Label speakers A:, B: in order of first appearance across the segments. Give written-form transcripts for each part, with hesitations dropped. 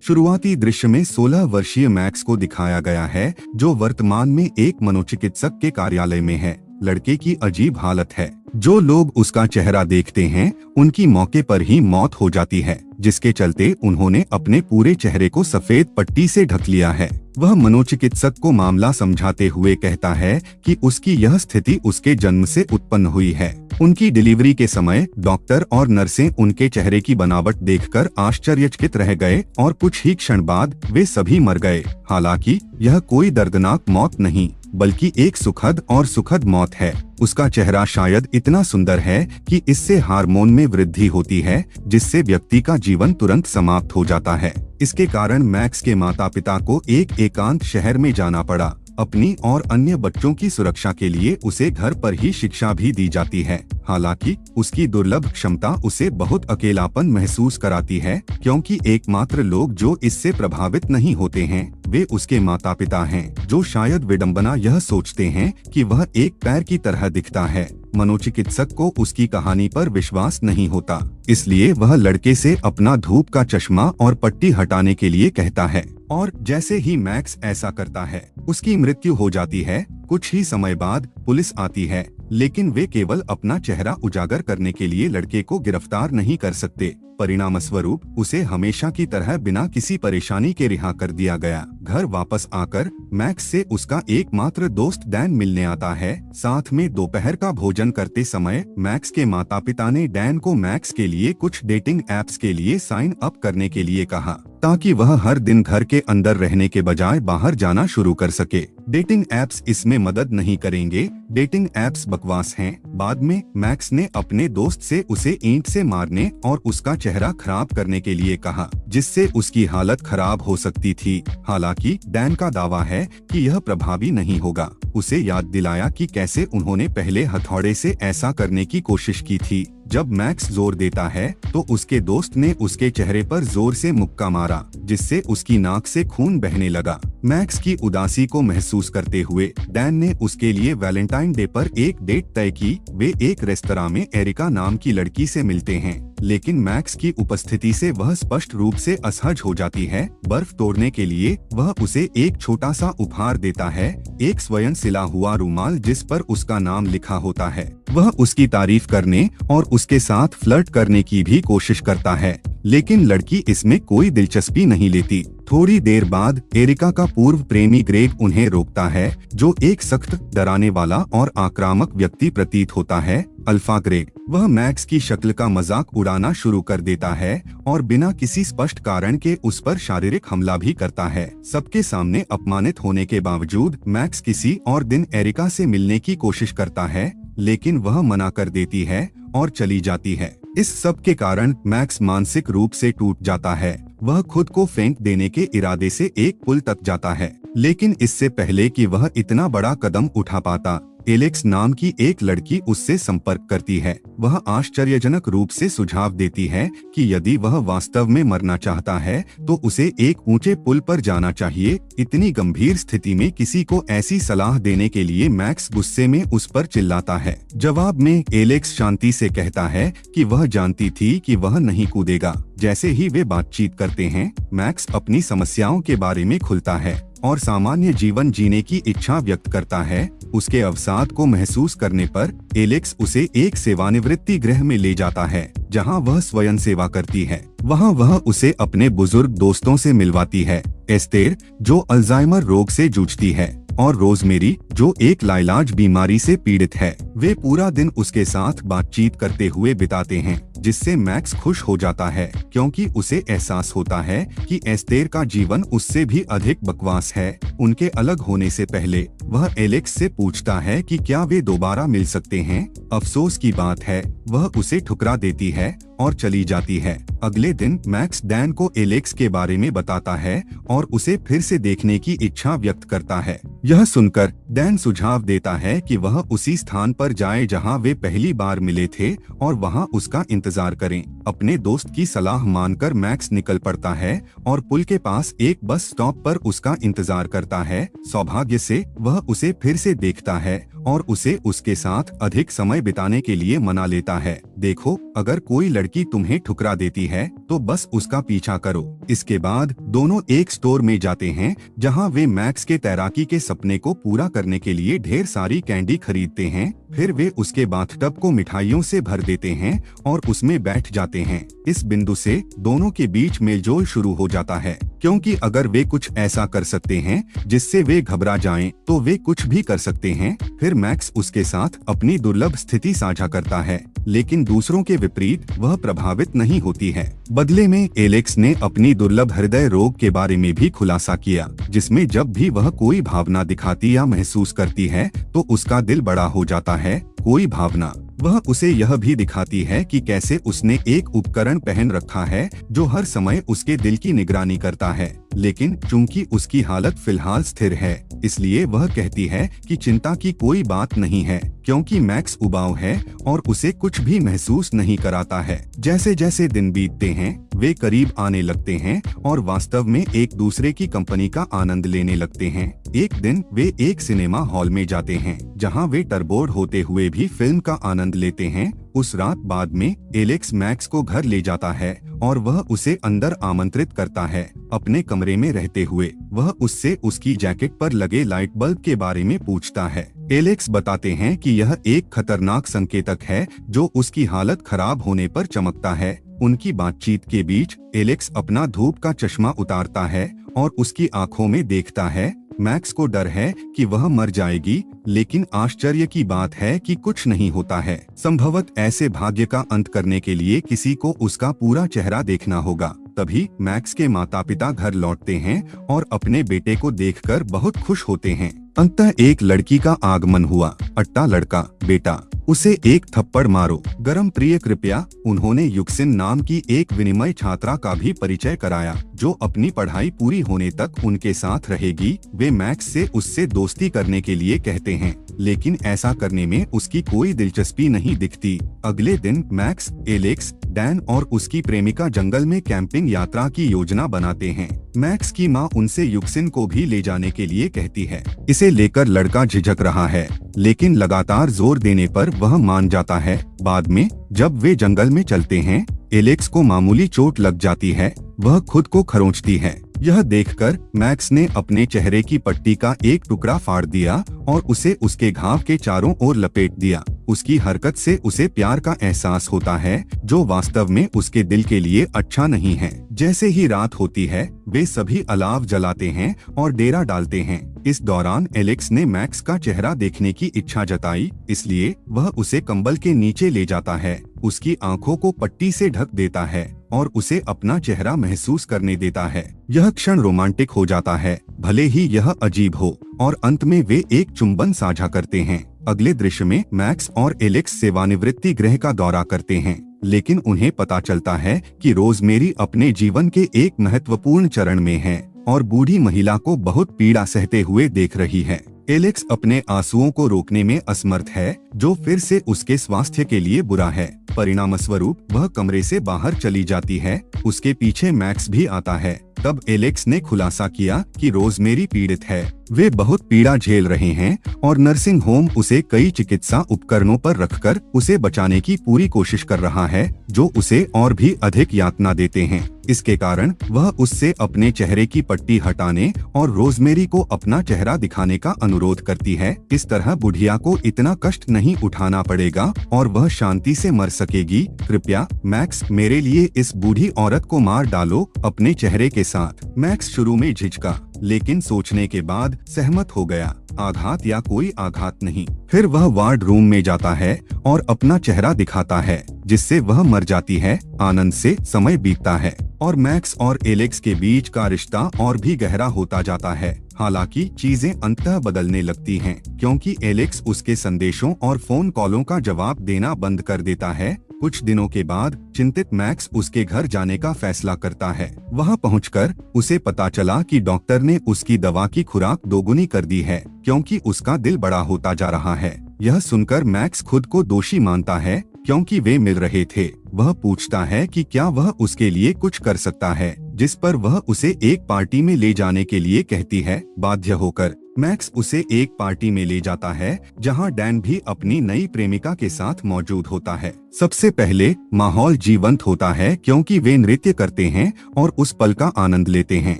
A: शुरुआती दृश्य में 16 वर्षीय मैक्स को दिखाया गया है, जो वर्तमान में एक मनोचिकित्सक के कार्यालय में है। लड़के की अजीब हालत है। जो लोग उसका चेहरा देखते हैं उनकी मौके पर ही मौत हो जाती है, जिसके चलते उन्होंने अपने पूरे चेहरे को सफेद पट्टी से ढक लिया है। वह मनोचिकित्सक को मामला समझाते हुए कहता है कि उसकी यह स्थिति उसके जन्म से उत्पन्न हुई है। उनकी डिलीवरी के समय डॉक्टर और नर्सें उनके चेहरे की बनावट देखकर आश्चर्यचकित रह गए और कुछ ही क्षण बाद वे सभी मर गए। हालांकि यह कोई दर्दनाक मौत नहीं, बल्कि एक सुखद मौत है। उसका चेहरा शायद इतना सुंदर है कि इससे हार्मोन में वृद्धि होती है, जिससे व्यक्ति का जीवन तुरंत समाप्त हो जाता है। इसके कारण मैक्स के माता पिता को एक एकांत शहर में जाना पड़ा। अपनी और अन्य बच्चों की सुरक्षा के लिए उसे घर पर ही शिक्षा भी दी जाती है। हालांकि उसकी दुर्लभ क्षमता उसे बहुत अकेलापन महसूस कराती है, क्योंकि एकमात्र लोग जो इससे प्रभावित नहीं होते हैं वे उसके माता पिता हैं, जो शायद विडंबना यह सोचते हैं कि वह एक पैर की तरह दिखता है। मनोचिकित्सक को उसकी कहानी पर विश्वास नहीं होता, इसलिए वह लड़के से अपना धूप का चश्मा और पट्टी हटाने के लिए कहता है। और जैसे ही मैक्स ऐसा करता है, उसकी मृत्यु हो जाती है। कुछ ही समय बाद पुलिस आती है, लेकिन वे केवल अपना चेहरा उजागर करने के लिए लड़के को गिरफ्तार नहीं कर सकते। परिणामस्वरूप उसे हमेशा की तरह बिना किसी परेशानी के रिहा कर दिया गया। घर वापस आकर मैक्स से उसका एकमात्र दोस्त डैन मिलने आता है। साथ में दोपहर का भोजन करते समय मैक्स के माता पिता ने डैन को मैक्स के लिए कुछ डेटिंग एप्स के लिए साइन अप करने के लिए कहा, ताकि वह हर दिन घर के अंदर रहने के बजाय बाहर जाना शुरू कर सके। डेटिंग एप्स इसमें मदद नहीं करेंगे। डेटिंग एप्स बकवास हैं। बाद में मैक्स ने अपने दोस्त से उसे ईंट से मारने और उसका चेहरा खराब करने के लिए कहा, जिससे उसकी हालत खराब हो सकती थी। हालांकि डैन का दावा है कि यह प्रभावी नहीं होगा। उसे याद दिलाया कि कैसे उन्होंने पहले हथौड़े से ऐसा करने की कोशिश की थी। जब मैक्स जोर देता है तो उसके दोस्त ने उसके चेहरे पर जोर से मुक्का मारा, जिससे उसकी नाक से खून बहने लगा। मैक्स की उदासी को महसूस करते हुए डैन ने उसके लिए वैलेंटाइन डे पर एक डेट तय की। वे एक रेस्तरां में एरिका नाम की लड़की से मिलते हैं, लेकिन मैक्स की उपस्थिति से वह स्पष्ट रूप से असहज हो जाती है। बर्फ तोड़ने के लिए वह उसे एक छोटा सा उपहार देता है, एक स्वयं सिला हुआ रुमाल जिस पर उसका नाम लिखा होता है। वह उसकी तारीफ करने और उसके साथ फ्लर्ट करने की भी कोशिश करता है, लेकिन लड़की इसमें कोई दिलचस्पी नहीं लेती। थोड़ी देर बाद एरिका का पूर्व प्रेमी ग्रेग उन्हें रोकता है, जो एक सख्त, डराने वाला और आक्रामक व्यक्ति प्रतीत होता है। अल्फा ग्रेग वह मैक्स की शक्ल का मजाक उड़ाना शुरू कर देता है और बिना किसी स्पष्ट कारण के उस पर शारीरिक हमला भी करता है। सबके सामने अपमानित होने के बावजूद मैक्स किसी और दिन एरिका से मिलने की कोशिश करता है, लेकिन वह मना कर देती है और चली जाती है। इस सब के कारण मैक्स मानसिक रूप से टूट जाता है। वह खुद को फेंक देने के इरादे से एक पुल तक जाता है, लेकिन इससे पहले कि वह इतना बड़ा कदम उठा पाता, एलेक्स नाम की एक लड़की उससे संपर्क करती है। वह आश्चर्यजनक रूप से सुझाव देती है कि यदि वह वास्तव में मरना चाहता है तो उसे एक ऊंचे पुल पर जाना चाहिए। इतनी गंभीर स्थिति में किसी को ऐसी सलाह देने के लिए मैक्स गुस्से में उस पर चिल्लाता है। जवाब में एलेक्स शांति से कहता है कि वह जानती थी कि वह नहीं कूदेगा। जैसे ही वे बातचीत करते हैं, मैक्स अपनी समस्याओं के बारे में खुलता है और सामान्य जीवन जीने की इच्छा व्यक्त करता है। उसके अवसाद को महसूस करने पर एलेक्स उसे एक सेवानिवृत्ति गृह में ले जाता है, जहां वह स्वयं सेवा करती है। वहां वह उसे अपने बुजुर्ग दोस्तों से मिलवाती है, एस्तेर जो अल्जाइमर रोग से जूझती है और रोजमेरी जो एक लाइलाज बीमारी से पीड़ित है। वे पूरा दिन उसके साथ बातचीत करते हुए बिताते हैं, जिससे मैक्स खुश हो जाता है, क्योंकि उसे एहसास होता है कि एस्तेर का जीवन उससे भी अधिक बकवास है। उनके अलग होने से पहले वह एलेक्स से पूछता है कि क्या वे दोबारा मिल सकते हैं। अफसोस की बात है, वह उसे ठुकरा देती है और चली जाती है। अगले दिन मैक्स डैन को एलेक्स के बारे में बताता है और उसे फिर से देखने की इच्छा व्यक्त करता है। यह सुनकर डैन सुझाव देता है कि वह उसी स्थान पर जाए जहां वे पहली बार मिले थे और वहां उसका इंतजार इंतजार करें। अपने दोस्त की सलाह मानकर मैक्स निकल पड़ता है और पुल के पास एक बस स्टॉप पर उसका इंतजार करता है। सौभाग्य से वह उसे फिर से देखता है और उसे उसके साथ अधिक समय बिताने के लिए मना लेता है। देखो, अगर कोई लड़की तुम्हें ठुकरा देती है तो बस उसका पीछा करो। इसके बाद दोनों एक स्टोर में जाते हैं जहां वे मैक्स के तैराकी के सपने को पूरा करने के लिए ढेर सारी कैंडी खरीदते हैं। फिर वे उसके बाथटब को मिठाइयों से भर देते हैं और उसमें बैठ जाते हैं। इस बिंदु से दोनों के बीच मेलजोल शुरू हो जाता है, क्योंकि अगर वे कुछ ऐसा कर सकते हैं जिससे वे घबरा जाएं, तो वे कुछ भी कर सकते हैं। फिर मैक्स उसके साथ अपनी दुर्लभ स्थिति साझा करता है, लेकिन दूसरों के विपरीत वह प्रभावित नहीं होती है। बदले में एलेक्स ने अपनी दुर्लभ हृदय रोग के बारे में भी खुलासा किया, जिसमें जब भी वह कोई भावना दिखाती या महसूस करती है तो उसका दिल बड़ा हो जाता है। कोई भावना वह उसे यह भी दिखाती है कि कैसे उसने एक उपकरण पहन रखा है जो हर समय उसके दिल की निगरानी करता है, लेकिन चूंकि उसकी हालत फिलहाल स्थिर है, इसलिए वह कहती है कि चिंता की कोई बात नहीं है, क्योंकि मैक्स उबाऊ है और उसे कुछ भी महसूस नहीं कराता है। जैसे जैसे दिन बीतते हैं वे करीब आने लगते हैं और वास्तव में एक दूसरे की कंपनी का आनंद लेने लगते हैं। एक दिन वे एक सिनेमा हॉल में जाते हैं जहां वे टरबोर्ड होते हुए भी फिल्म का आनंद लेते हैं। उस रात बाद में एलेक्स मैक्स को घर ले जाता है और वह उसे अंदर आमंत्रित करता है। अपने कमरे में रहते हुए वह उससे उसकी जैकेट पर लगे लाइट बल्ब के बारे में पूछता है। एलेक्स बताते हैं कि यह एक खतरनाक संकेतक है जो उसकी हालत खराब होने पर चमकता है। उनकी बातचीत के बीच एलेक्स अपना धूप का चश्मा उतारता है और उसकी आंखों में देखता है। मैक्स को डर है कि वह मर जाएगी, लेकिन आश्चर्य की बात है कि कुछ नहीं होता है। संभवतः ऐसे भाग्य का अंत करने के लिए किसी को उसका पूरा चेहरा देखना होगा। तभी मैक्स के माता पिता घर लौटते हैं और अपने बेटे को देखकर बहुत खुश होते हैं। अंततः एक लड़की का आगमन हुआ। अट्टा लड़का, बेटा उसे एक थप्पड़ मारो। गरम प्रिय कृपया। उन्होंने युक्सिन नाम की एक विनिमय छात्रा का भी परिचय कराया जो अपनी पढ़ाई पूरी होने तक उनके साथ रहेगी। वे मैक्स से उससे दोस्ती करने के लिए कहते हैं, लेकिन ऐसा करने में उसकी कोई दिलचस्पी नहीं दिखती। अगले दिन मैक्स, एलेक्स, डैन और उसकी प्रेमिका जंगल में कैंपिंग यात्रा की योजना बनाते हैं। मैक्स की मां उनसे युक्सिन को भी ले जाने के लिए कहती है। इसे लेकर लड़का झिझक रहा है, लेकिन लगातार जोर देने पर वह मान जाता है। बाद में जब वे जंगल में चलते हैं, एलेक्स को मामूली चोट लग जाती है। वह खुद को खरोंचती है। यह देखकर मैक्स ने अपने चेहरे की पट्टी का एक टुकड़ा फाड़ दिया और उसे उसके घाव के चारों ओर लपेट दिया। उसकी हरकत से उसे प्यार का एहसास होता है जो वास्तव में उसके दिल के लिए अच्छा नहीं है। जैसे ही रात होती है वे सभी अलाव जलाते हैं और डेरा डालते हैं। इस दौरान एलेक्स ने मैक्स का चेहरा देखने की इच्छा जताई, इसलिए वह उसे कंबल के नीचे ले जाता है, उसकी आंखों को पट्टी से ढक देता है और उसे अपना चेहरा महसूस करने देता है। यह क्षण रोमांटिक हो जाता है, भले ही यह अजीब हो, और अंत में वे एक चुंबन साझा करते हैं। अगले दृश्य में मैक्स और एलेक्स सेवानिवृत्ति गृह का दौरा करते हैं, लेकिन उन्हें पता चलता है कि रोजमेरी अपने जीवन के एक महत्वपूर्ण चरण में है और बूढ़ी महिला को बहुत पीड़ा सहते हुए देख रही है। एलेक्स अपने आंसुओं को रोकने में असमर्थ है, जो फिर से उसके स्वास्थ्य के लिए बुरा है। परिणामस्वरूप वह कमरे से बाहर चली जाती है। उसके पीछे मैक्स भी आता है। तब एलेक्स ने खुलासा किया कि रोजमेरी पीड़ित है। वे बहुत पीड़ा झेल रहे हैं और नर्सिंग होम उसे कई चिकित्सा उपकरणों पर रखकर उसे बचाने की पूरी कोशिश कर रहा है, जो उसे और भी अधिक यातना देते हैं। इसके कारण वह उससे अपने चेहरे की पट्टी हटाने और रोजमेरी को अपना चेहरा दिखाने का अनुरोध करती है। इस तरह बुढ़िया को इतना कष्ट नहीं उठाना पड़ेगा और वह शांति से मर सकेगी। कृपया मैक्स, मेरे लिए इस बूढ़ी औरत को मार डालो अपने चेहरे के साथ। मैक्स शुरू में झिझका, लेकिन सोचने के बाद सहमत हो गया। आघात या कोई आघात नहीं। फिर वह वार्ड रूम में जाता है और अपना चेहरा दिखाता है, जिससे वह मर जाती है। आनंद से समय बीतता है और मैक्स और एलेक्स के बीच का रिश्ता और भी गहरा होता जाता है। हालांकि चीजें अंततः बदलने लगती हैं, क्योंकि एलेक्स उसके संदेशों और फोन कॉलों का जवाब देना बंद कर देता है। कुछ दिनों के बाद चिंतित मैक्स उसके घर जाने का फैसला करता है। वहां पहुंचकर उसे पता चला कि डॉक्टर ने उसकी दवा की खुराक दोगुनी कर दी है, क्योंकि उसका दिल बड़ा होता जा रहा है। यह सुनकर मैक्स खुद को दोषी मानता है, क्योंकि वे मिल रहे थे। वह पूछता है कि क्या वह उसके लिए कुछ कर सकता है, जिस पर वह उसे एक पार्टी में ले जाने के लिए कहती है। बाध्य होकर मैक्स उसे एक पार्टी में ले जाता है जहां डैन भी अपनी नई प्रेमिका के साथ मौजूद होता है। सबसे पहले माहौल जीवंत होता है क्योंकि वे नृत्य करते हैं और उस पल का आनंद लेते हैं।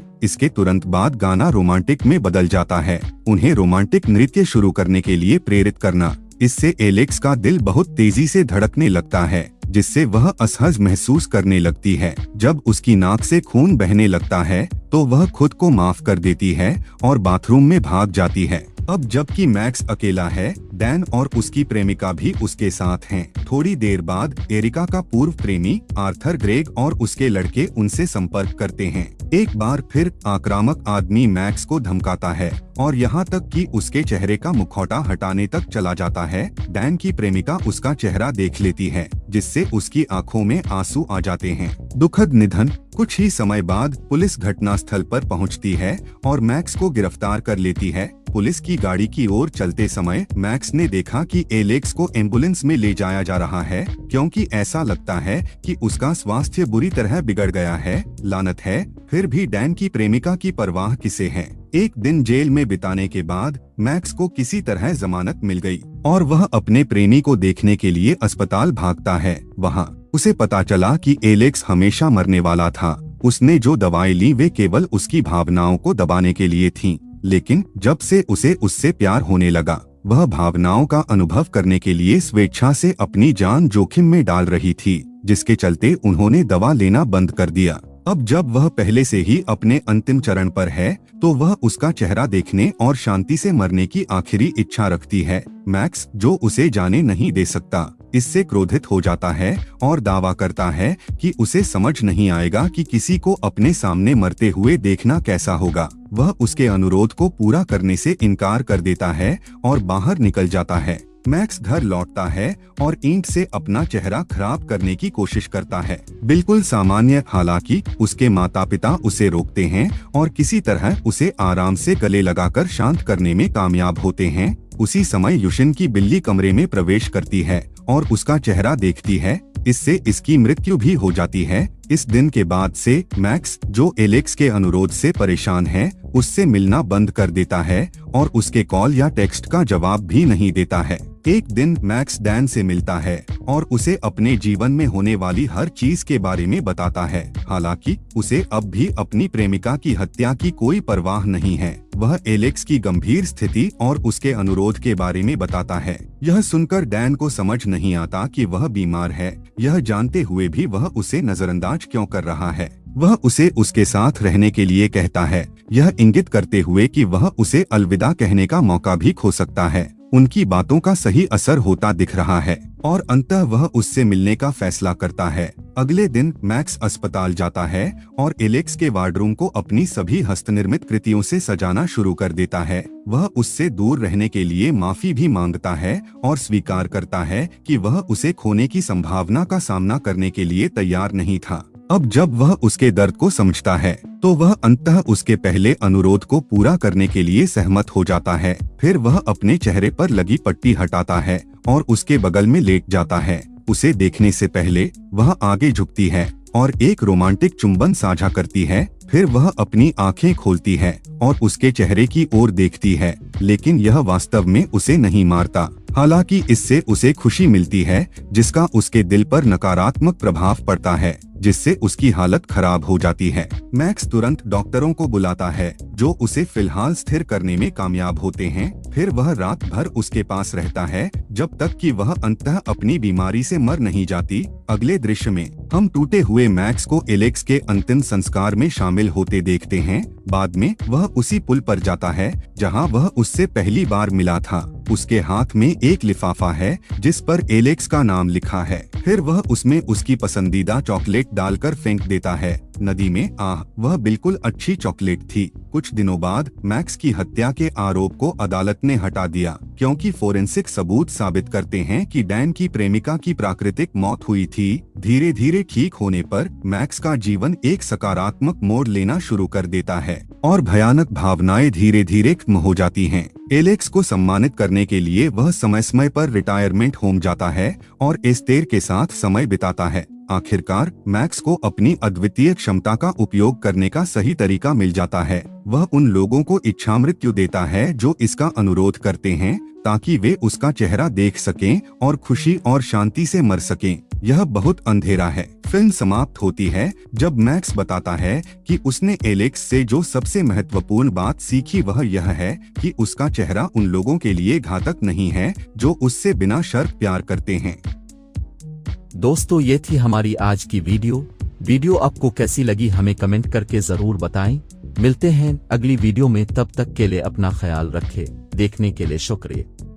A: इसके तुरंत बाद गाना रोमांटिक में बदल जाता है। उन्हें रोमांटिक नृत्य शुरू करने के लिए प्रेरित करना, इससे एलेक्स का दिल बहुत तेजी से धड़कने लगता है, जिससे वह असहज महसूस करने लगती है। जब उसकी नाक से खून बहने लगता है तो वह खुद को माफ कर देती है और बाथरूम में भाग जाती है। अब जबकि मैक्स अकेला है, डैन और उसकी प्रेमिका भी उसके साथ हैं। थोड़ी देर बाद एरिका का पूर्व प्रेमी आर्थर ग्रेग और उसके लड़के उनसे संपर्क करते हैं। एक बार फिर आक्रामक आदमी मैक्स को धमकाता है और यहाँ तक कि उसके चेहरे का मुखौटा हटाने तक चला जाता है। डैन की प्रेमिका उसका चेहरा देख लेती है, जिससे उसकी आंखों में आंसू आ जाते हैं। दुखद निधन। कुछ ही समय बाद पुलिस घटनास्थल पर पहुंचती है और मैक्स को गिरफ्तार कर लेती है। पुलिस की गाड़ी की ओर चलते समय मैक्स ने देखा कि एलेक्स को एम्बुलेंस में ले जाया जा रहा है, क्योंकि ऐसा लगता है कि उसका स्वास्थ्य बुरी तरह बिगड़ गया है। लानत है, फिर भी डैन की प्रेमिका की परवाह किसे है। एक दिन जेल में बिताने के बाद मैक्स को किसी तरह जमानत मिल गई और वह अपने प्रेमी को देखने के लिए अस्पताल भागता है। वहाँ उसे पता चला कि एलेक्स हमेशा मरने वाला था। उसने जो दवाएं ली वे केवल उसकी भावनाओं को दबाने के लिए थीं, लेकिन जब से उसे उससे प्यार होने लगा, वह भावनाओं का अनुभव करने के लिए स्वेच्छा से अपनी जान जोखिम में डाल रही थी, जिसके चलते उन्होंने दवा लेना बंद कर दिया। अब जब वह पहले से ही अपने अंतिम चरण पर है, तो वह उसका चेहरा देखने और शांति से मरने की आखिरी इच्छा रखती है। मैक्स, जो उसे जाने नहीं दे सकता, इससे क्रोधित हो जाता है और दावा करता है कि उसे समझ नहीं आएगा कि किसी को अपने सामने मरते हुए देखना कैसा होगा। वह उसके अनुरोध को पूरा करने से इनकार कर देता है और बाहर निकल जाता है। मैक्स घर लौटता है और ईंट से अपना चेहरा खराब करने की कोशिश करता है, बिल्कुल सामान्य। हालांकि उसके माता पिता उसे रोकते हैं और किसी तरह उसे आराम से गले लगाकर शांत करने में कामयाब होते हैं। उसी समय युशिन की बिल्ली कमरे में प्रवेश करती है और उसका चेहरा देखती है, इससे इसकी मृत्यु भी हो जाती है। इस दिन के बाद से मैक्स, जो एलेक्स के अनुरोध से परेशान है, उससे मिलना बंद कर देता है और उसके कॉल या टेक्स्ट का जवाब भी नहीं देता है। एक दिन मैक्स डैन से मिलता है और उसे अपने जीवन में होने वाली हर चीज के बारे में बताता है। हालांकि उसे अब भी अपनी प्रेमिका की हत्या की कोई परवाह नहीं है। वह एलेक्स की गंभीर स्थिति और उसके अनुरोध के बारे में बताता है। यह सुनकर डैन को समझ नहीं आता कि वह बीमार है। यह जानते हुए भी वह उसे नजरअंदाज क्यों कर रहा है। वह उसे उसके साथ रहने के लिए कहता है, यह इंगित करते हुए कि वह उसे अलविदा कहने का मौका भी खो सकता है। उनकी बातों का सही असर होता दिख रहा है और अंततः वह उससे मिलने का फैसला करता है। अगले दिन मैक्स अस्पताल जाता है और एलेक्स के वार्डरूम को अपनी सभी हस्तनिर्मित कृतियों से सजाना शुरू कर देता है। वह उससे दूर रहने के लिए माफी भी मांगता है और स्वीकार करता है कि वह उसे खोने की संभावना का सामना करने के लिए तैयार नहीं था। अब जब वह उसके दर्द को समझता है, तो वह अंततः उसके पहले अनुरोध को पूरा करने के लिए सहमत हो जाता है। फिर वह अपने चेहरे पर लगी पट्टी हटाता है और उसके बगल में लेट जाता है। उसे देखने से पहले वह आगे झुकती है और एक रोमांटिक चुंबन साझा करती है। फिर वह अपनी आंखें खोलती है और उसके चेहरे की ओर देखती है, लेकिन यह वास्तव में उसे नहीं मारता। हालांकि इससे उसे खुशी मिलती है, जिसका उसके दिल पर नकारात्मक प्रभाव पड़ता है, जिससे उसकी हालत खराब हो जाती है। मैक्स तुरंत डॉक्टरों को बुलाता है, जो उसे फिलहाल स्थिर करने में कामयाब होते हैं। फिर वह रात भर उसके पास रहता है, जब तक कि वह अंततः अपनी बीमारी से मर नहीं जाती। अगले दृश्य में हम टूटे हुए मैक्स को एलेक्स के अंतिम संस्कार में शामिल होते देखते हैं। बाद में वह उसी पुल पर जाता है जहां वह उससे पहली बार मिला था। उसके हाथ में एक लिफाफा है जिस पर एलेक्स का नाम लिखा है। फिर वह उसमें उसकी पसंदीदा चॉकलेट डालकर फेंक देता है नदी में। वह बिल्कुल अच्छी चॉकलेट थी। कुछ दिनों बाद मैक्स की हत्या के आरोप को अदालत ने हटा दिया, क्योंकि फोरेंसिक सबूत साबित करते हैं कि डैन की प्रेमिका की प्राकृतिक मौत हुई थी। धीरे धीरे ठीक होने पर मैक्स का जीवन एक सकारात्मक मोड़ लेना शुरू कर देता है और भयानक भावनाएं धीरे धीरे खत्म हो जाती हैं। एलेक्स को सम्मानित करने के लिए वह समय समय पर रिटायरमेंट होम जाता है और एस्तेर के साथ समय बिताता है। आखिरकार मैक्स को अपनी अद्वितीय क्षमता का उपयोग करने का सही तरीका मिल जाता है। वह उन लोगों को इच्छामृत्यु देता है जो इसका अनुरोध करते हैं, ताकि वे उसका चेहरा देख सकें और खुशी और शांति से मर सकें। यह बहुत अंधेरा है। फिल्म समाप्त होती है जब मैक्स बताता है कि उसने एलेक्स से जो सबसे महत्वपूर्ण बात सीखी वह यह है कि उसका चेहरा उन लोगों के लिए घातक नहीं है जो उससे बिना शर्त प्यार करते हैं।
B: दोस्तों, ये थी हमारी आज की वीडियो आपको कैसी लगी हमें कमेंट करके जरूर बताएं। मिलते हैं अगली वीडियो में, तब तक के लिए अपना ख्याल रखें। देखने के लिए शुक्रिया।